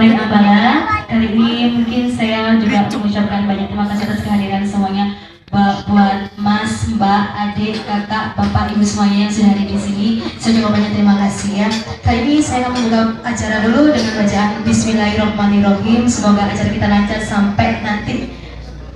Bonek Ambala. Kali ini mungkin saya juga mengucapkan banyak terima kasih atas kehadiran semuanya, buat Mas, Mbak, adik, kakak, bapak, ibu semuanya yang sudah hadir di sini. Saya juga banyak terima kasih ya. Kali ini saya akan membuka acara dulu dengan bacaan Bismillahirrahmanirrahim. Semoga acara kita lancar sampai nanti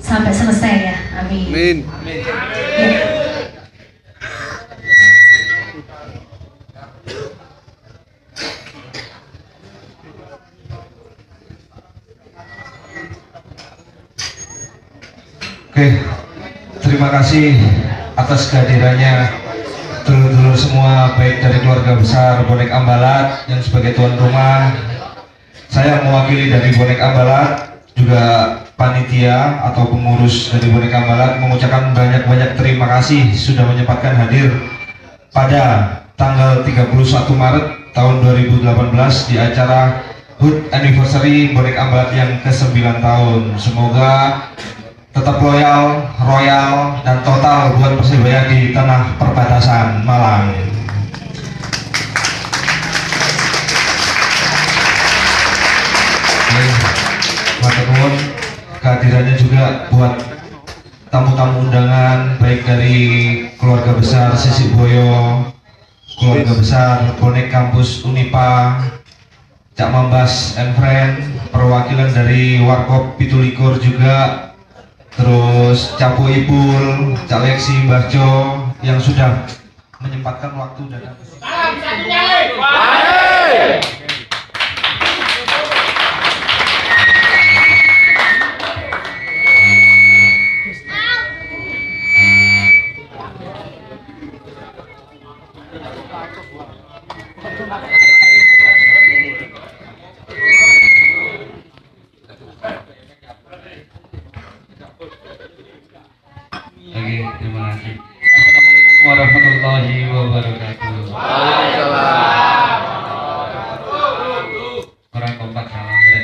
sampai selesai ya. Amin. Amin. Ya. Oke, terima kasih atas kehadirannya dulur-dulur semua, baik dari keluarga besar Bonek Ambalat yang sebagai tuan rumah. Saya mewakili dari Bonek Ambalat, juga panitia atau pengurus dari Bonek Ambalat, mengucapkan banyak-banyak terima kasih sudah menyempatkan hadir pada tanggal 31 Maret tahun 2018 di acara HUT Anniversary Bonek Ambalat yang ke-9 tahun. Semoga tetap loyal, royal, dan total buat Persebaya di tanah perbatasan Malang. Matur kehadirannya juga buat tamu-tamu undangan, baik dari keluarga besar Sisik Boyo, keluarga besar Bonek Kampus Unipa, Cak Mambas and Friend, perwakilan dari Warkop Pitulikur juga, terus Capu Ipul, Cak Leksi, Mbah Jo yang sudah menyempatkan waktu datang ke sini. Oke, terima kasih. Assalamualaikum warahmatullahi wabarakatuh. Kurang kompak salam bre.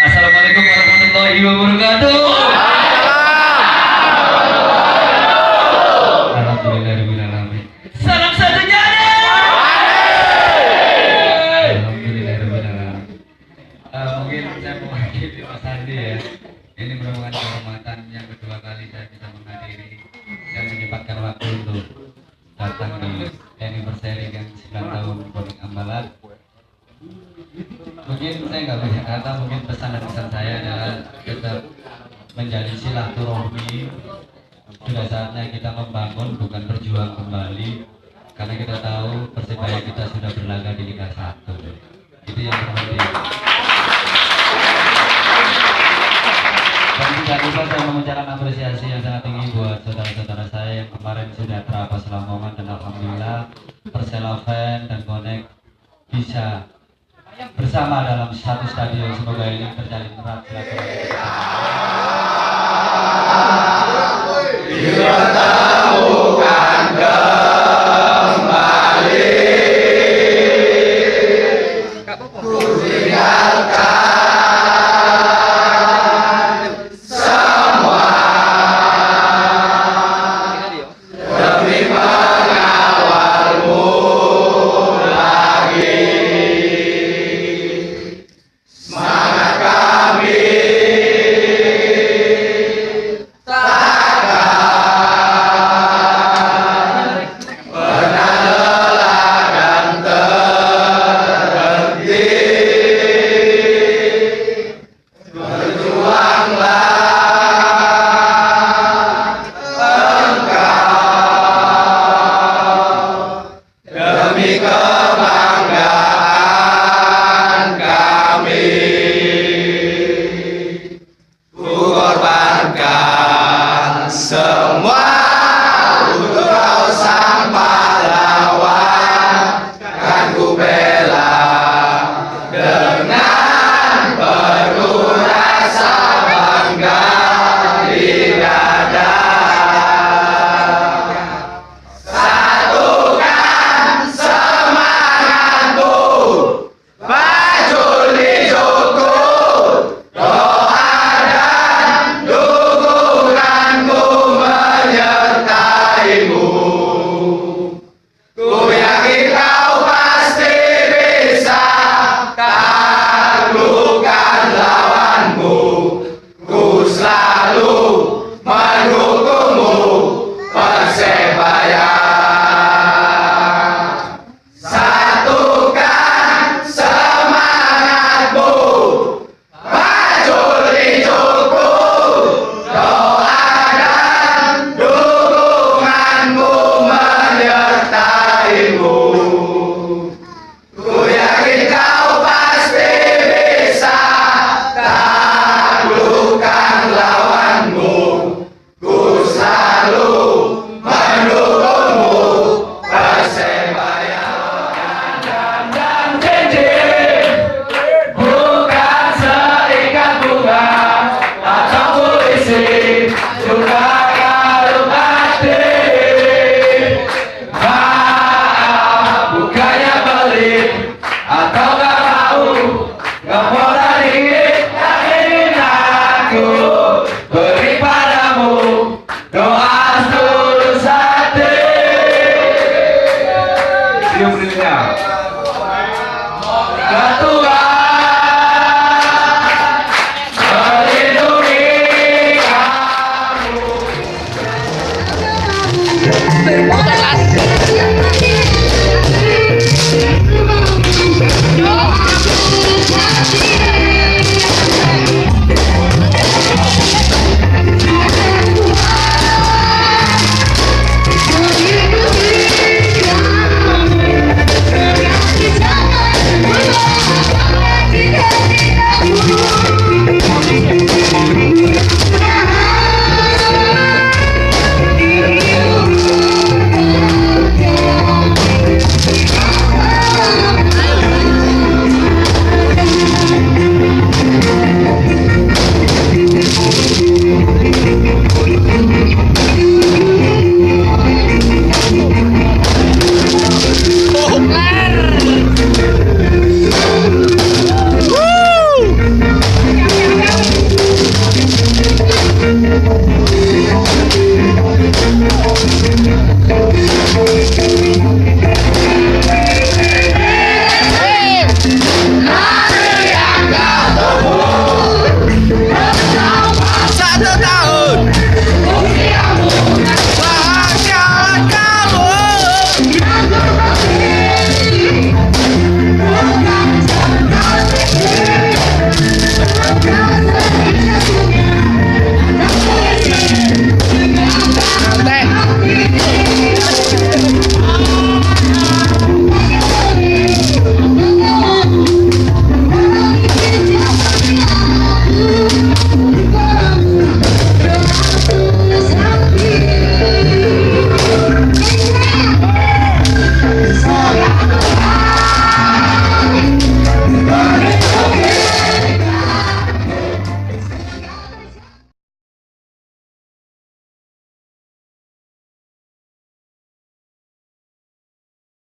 Assalamualaikum warahmatullahi wabarakatuh. Alhamdulillahirobbilalamin. Salam satu jadi. Alhamdulillahirobbilalamin. Mungkin saya mewakili Mas Andi ya. Ini merupakan kehormatan yang kedua kali saya bisa menghadiri dan menyempatkan waktu untuk datang di anniversary yang 9 tahun Bonek Ambalat. Mungkin saya nggak banyak kata, mungkin pesan dan pesan saya adalah tetap menjalin silaturahmi. Sudah saatnya kita membangun, bukan berjuang kembali, karena kita tahu Persebaya kita sudah berlaga di Liga 1. Itu yang penting. Dan tidak lupa saya mengucapkan apresiasi yang sangat tinggi buat saudara-saudara saya yang kemarin sudah terapas Lamongan, dan alhamdulillah Persela Fan dan Bonek bisa bersama dalam satu stadion. Semoga ini terjalin erat silaturahmi. Dipertemukan kembali, ku tinggalkan semua demi mengawalmu lagi. Semangat kami tak Doa setulus hati. Dia berinya. Ketua melindungi kamu.